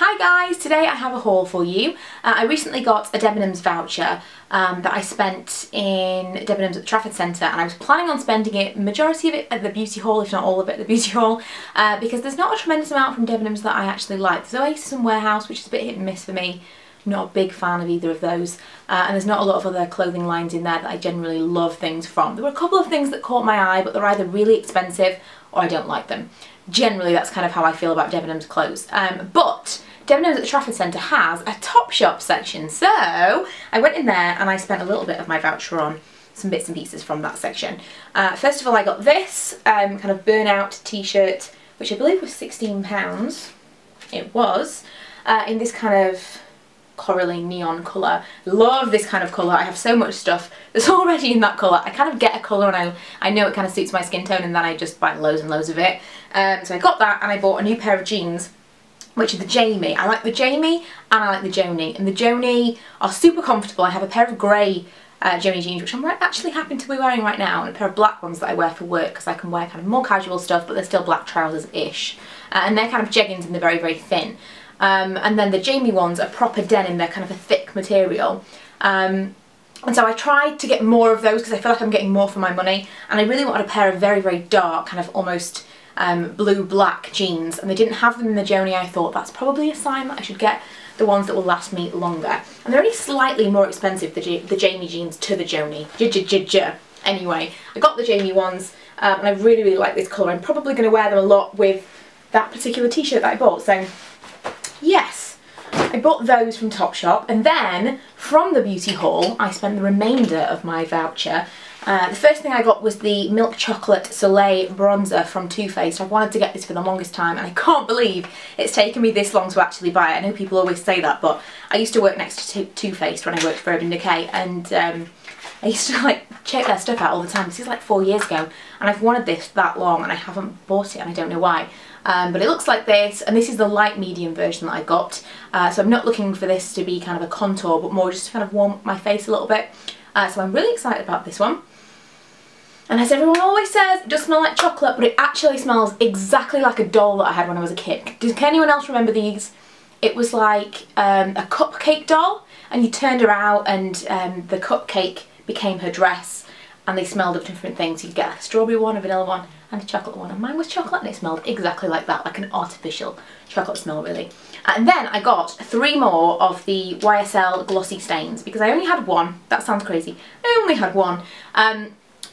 Hi guys, today I have a haul for you. I recently got a Debenhams voucher that I spent in Debenhams at the Trafford Centre, and I was planning on spending it, majority of it at the beauty haul, if not all of it at the beauty haul, because there's not a tremendous amount from Debenhams that I actually like. There's ASOS and Warehouse, which is a bit hit and miss for me. I'm not a big fan of either of those, and there's not a lot of other clothing lines in there that I generally love things from. There were a couple of things that caught my eye, but they're either really expensive or I don't like them. Generally, that's kind of how I feel about Debenhams clothes. But Debenhams at the Trafford Centre has a Topshop section, so I went in there and I spent a little bit of my voucher on some bits and pieces from that section. First of all, I got this kind of burnout t-shirt, which I believe was £16. It was, in this kind of corally neon colour. Love this kind of colour. I have so much stuff that's already in that colour. I kind of get a colour and I know it kind of suits my skin tone, and then I just buy loads and loads of it. So I got that, and I bought a new pair of jeans, which are the Jamie. I like the Jamie and I like the Joni. And the Joni are super comfortable. I have a pair of grey Joni jeans, which I'm actually happy to be wearing right now, and a pair of black ones that I wear for work because I can wear kind of more casual stuff, but they're still black trousers-ish. And they're kind of jeggings and they're very, very thin. And then the Jamie ones are proper denim, they're kind of a thick material. And so I tried to get more of those because I feel like I'm getting more for my money, and I really wanted a pair of very, very dark, kind of almost blue-black jeans, and they didn't have them in the Joni. I thought that's probably a sign that I should get the ones that will last me longer. And they're only slightly more expensive, the Jamie jeans, to the Joni. Anyway, I got the Jamie ones, and I really, really like this colour. I'm probably going to wear them a lot with that particular t-shirt that I bought, so yes, I bought those from Topshop. And then from the beauty haul, I spent the remainder of my voucher. The first thing I got was the Milk Chocolate Soleil bronzer from Too Faced. I've wanted to get this for the longest time, and I can't believe it's taken me this long to actually buy it. I know people always say that, but I used to work next to Too Faced when I worked for Urban Decay, and I used to like check their stuff out all the time. This is like 4 years ago, and I've wanted this that long and I haven't bought it, and I don't know why. But it looks like this, and this is the light medium version that I got. So I'm not looking for this to be kind of a contour, but more just to kind of warm up my face a little bit. So I'm really excited about this one. And as everyone always says, it does smell like chocolate, but it actually smells exactly like a doll that I had when I was a kid. Does anyone else remember these? It was like a cupcake doll, and you turned her out, and the cupcake became her dress, and they smelled of different things. You could get like a strawberry one, a vanilla one, and a chocolate one, and mine was chocolate, and it smelled exactly like that, like an artificial chocolate smell, really. And then I got 3 more of the YSL glossy stains, because I only had one. That sounds crazy. I only had one.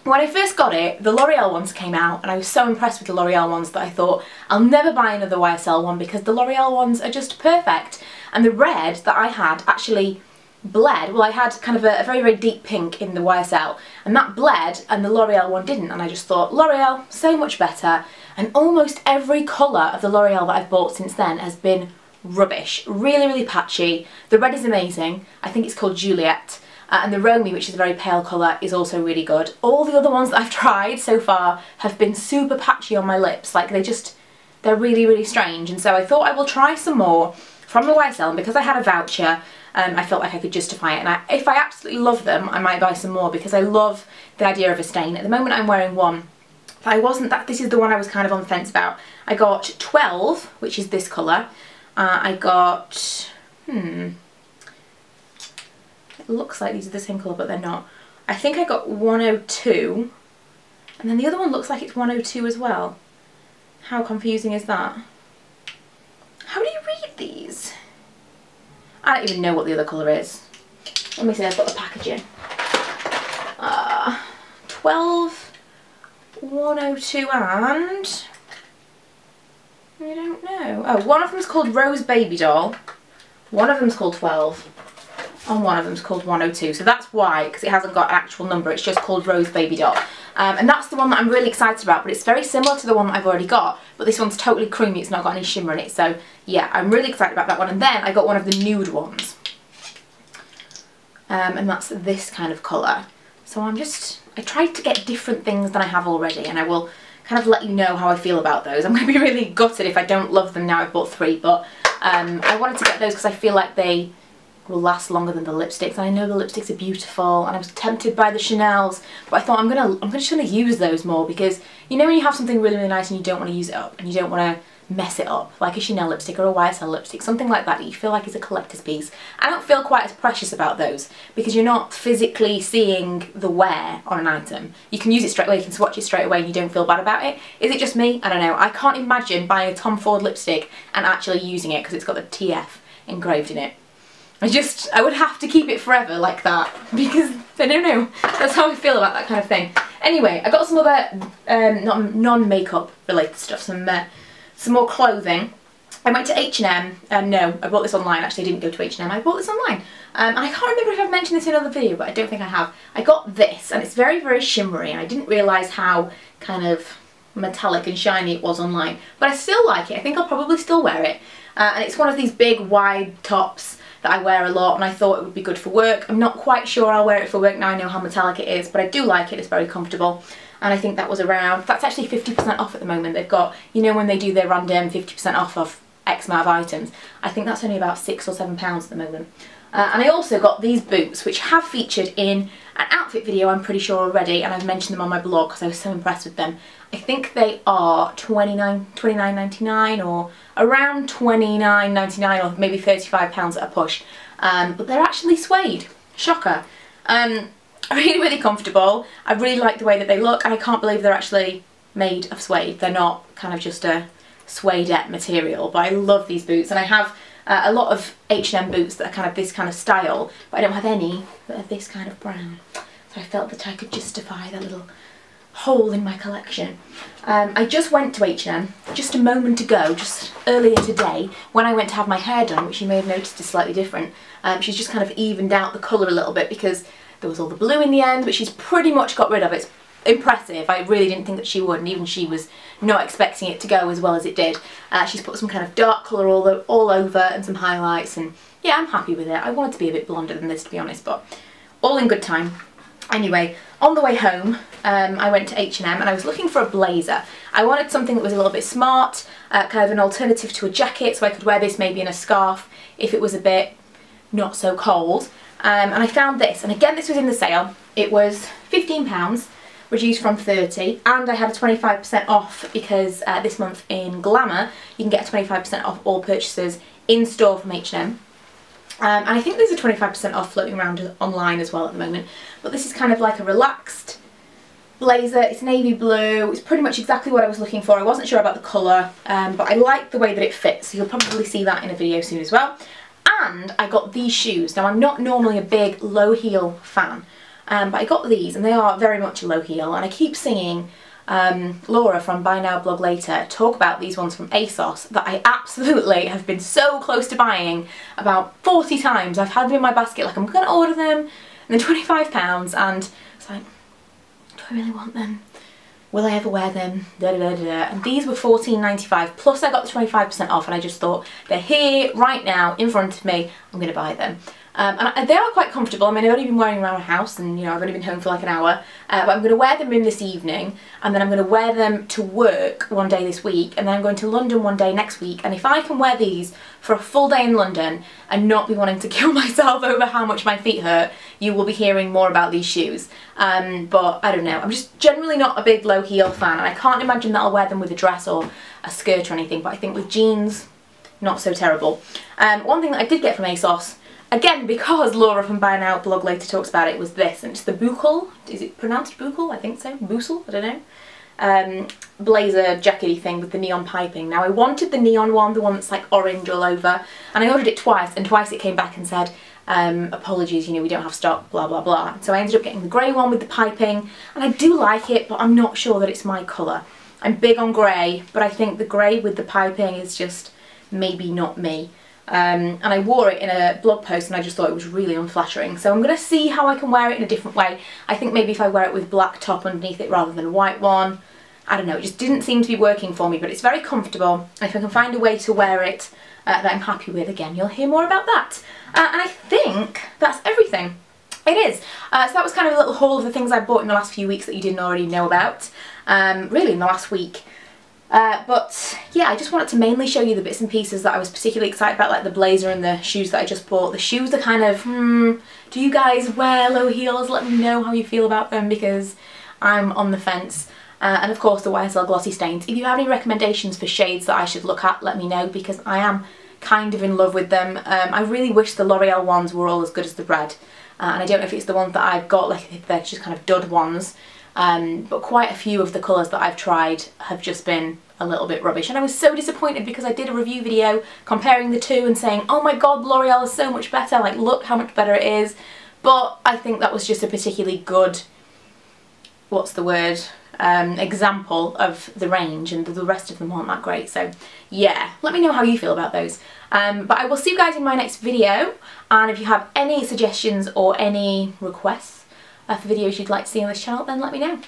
When I first got it, the L'Oreal ones came out, and I was so impressed with the L'Oreal ones that I thought I'll never buy another YSL one because the L'Oreal ones are just perfect. And the red that I had actually bled. Well, I had kind of a very, very deep pink in the YSL, and that bled, and the L'Oreal one didn't, and I just thought, L'Oreal, so much better. And almost every colour of the L'Oreal that I've bought since then has been rubbish. Really, really patchy. The red is amazing. I think it's called Juliet. And the Romy, which is a very pale colour, is also really good. All the other ones that I've tried so far have been super patchy on my lips. Like, they're really, really strange. And so I thought I will try some more from the YSL, and because I had a voucher, I felt like I could justify it. And if I absolutely love them, I might buy some more, because I love the idea of a stain. At the moment I'm wearing one. This is the one I was kind of on the fence about. I got 12, which is this colour. I got, it looks like these are the same colour, but they're not. I think I got 102, and then the other one looks like it's 102 as well. How confusing is that? How do you read these? I don't even know what the other colour is. Let me see, I've got the packaging. 12, 102, and I don't know. Oh, one of them's called Rose Baby Doll, one of them's called 12, and one of them's called 102. So that's why, because it hasn't got an actual number, it's just called Rose Baby Doll. And that's the one that I'm really excited about, but it's very similar to the one that I've already got, but this one's totally creamy, it's not got any shimmer in it. So yeah, I'm really excited about that one. And then I got one of the nude ones, and that's this kind of colour. So I tried to get different things than I have already, and I will kind of let you know how I feel about those. I'm going to be really gutted if I don't love them now I've bought 3, but I wanted to get those because I feel like they will last longer than the lipsticks, and I know the lipsticks are beautiful, and I was tempted by the Chanels, but I thought I'm just gonna use those more, because you know when you have something really, really nice and you don't want to use it up, and you don't want to mess it up, like a Chanel lipstick or a YSL lipstick, something like that you feel like is a collector's piece. I don't feel quite as precious about those because you're not physically seeing the wear on an item. You can use it straight away, you can swatch it straight away and you don't feel bad about it. Is it just me? I don't know. I can't imagine buying a Tom Ford lipstick and actually using it because it's got the TF engraved in it. I would have to keep it forever like that because I don't know. That's how I feel about that kind of thing. Anyway, I got some other non-makeup related stuff, some more clothing. I went to H&M, no, I bought this online, actually I didn't go to H&M, I bought this online. And I can't remember if I've mentioned this in another video, but I don't think I have. I got this, and it's very, very shimmery, and I didn't realise how kind of metallic and shiny it was online. But I still like it, I think I'll probably still wear it. And it's one of these big, wide tops that I wear a lot, and I thought it would be good for work. I'm not quite sure I'll wear it for work now I know how metallic it is, but I do like it, it's very comfortable. And I think that was around, that's actually 50% off at the moment. They've got, you know when they do their random 50% off of X amount of items, I think that's only about £6 or £7 at the moment. And I also got these boots, which have featured in an outfit video I'm pretty sure already, and I've mentioned them on my blog because I was so impressed with them. I think they are $29.99 or around $29.99 or maybe £35 at a push. But they're actually suede. Shocker. Really, really comfortable. I really like the way that they look, and I can't believe they're actually made of suede. They're not kind of just a suede-ette material, but I love these boots, and I have a lot of H&M boots that are kind of this kind of style, but I don't have any that are this kind of brown. So I felt that I could justify the little hole in my collection. I just went to H&M just a moment ago, just earlier today, when I went to have my hair done, which you may have noticed is slightly different. She's just kind of evened out the colour a little bit because there was all the blue in the end, but she's pretty much got rid of it. It's impressive. I really didn't think that she would, and even she was not expecting it to go as well as it did. She's put some kind of dark colour all over and some highlights, and yeah, I'm happy with it. I wanted to be a bit blonder than this, to be honest, but all in good time. Anyway, on the way home, I went to H&M and I was looking for a blazer. I wanted something that was a little bit smart, kind of an alternative to a jacket, so I could wear this maybe in a scarf if it was a bit not so cold. And I found this, and again this was in the sale. It was £15, reduced from 30, and I had a 25% off because this month in Glamour you can get a 25% off all purchases in store from H&M. And I think there's a 25% off floating around online as well at the moment. But this is kind of like a relaxed blazer. It's navy blue. It's pretty much exactly what I was looking for. I wasn't sure about the colour, but I like the way that it fits. So you'll probably see that in a video soon as well. And I got these shoes. Now I'm not normally a big low heel fan, but I got these and they are very much a low heel. And I keep seeing Laura from Buy Now Blog Later talk about these ones from ASOS that I absolutely have been so close to buying about 40 times. I've had them in my basket like I'm going to order them, and they're £25, and it's like, do I really want them? Will I ever wear them? Da, da, da, da. And these were £14.95, plus I got the 25% off, and I just thought, they're here right now in front of me, I'm going to buy them. And they are quite comfortable. I mean, I've only been wearing them around the house, and you know, I've only been home for like an hour, but I'm going to wear them in this evening, and then I'm going to wear them to work one day this week, and then I'm going to London one day next week. And if I can wear these for a full day in London and not be wanting to kill myself over how much my feet hurt, you will be hearing more about these shoes. But I don't know, I'm just generally not a big low heel fan, and I can't imagine that I'll wear them with a dress or a skirt or anything, but I think with jeans, not so terrible. One thing that I did get from ASOS, again, because Laura from Buy Now Blog Later talks about it, was this, and it's the Buckle. Is it pronounced Buckle? I think so. Bousel? I don't know. Blazer jackety thing with the neon piping. Now I wanted the neon one, the one that's like orange all over, and I ordered it twice, and twice it came back and said, apologies, you know, we don't have stock, blah blah blah. So I ended up getting the grey one with the piping, and I do like it, but I'm not sure that it's my colour. I'm big on grey, but I think the grey with the piping is just maybe not me. And I wore it in a blog post and I just thought it was really unflattering. So I'm going to see how I can wear it in a different way. I think maybe if I wear it with black top underneath it rather than a white one. I don't know, it just didn't seem to be working for me, but it's very comfortable. And if I can find a way to wear it that I'm happy with, again, you'll hear more about that. And I think that's everything. It is. So that was kind of a little haul of the things I bought in the last few weeks that you didn't already know about. Really in the last week. But yeah, I just wanted to mainly show you the bits and pieces that I was particularly excited about, like the blazer and the shoes that I just bought. The shoes are kind of, do you guys wear low heels? Let me know how you feel about them, because I'm on the fence. and of course the YSL Glossy Stains. If you have any recommendations for shades that I should look at, let me know, because I am kind of in love with them. I really wish the L'Oreal ones were all as good as the red, and I don't know if it's the ones that I've got, like if they're just kind of dud ones, but quite a few of the colours that I've tried have just been a little bit rubbish, and I was so disappointed because I did a review video comparing the two and saying, oh my god, L'Oreal is so much better, like look how much better it is. But I think that was just a particularly good, what's the word, example of the range, and the rest of them aren't that great. So yeah, let me know how you feel about those. But I will see you guys in my next video, and if you have any suggestions or any requests for videos you'd like to see on this channel, then let me know.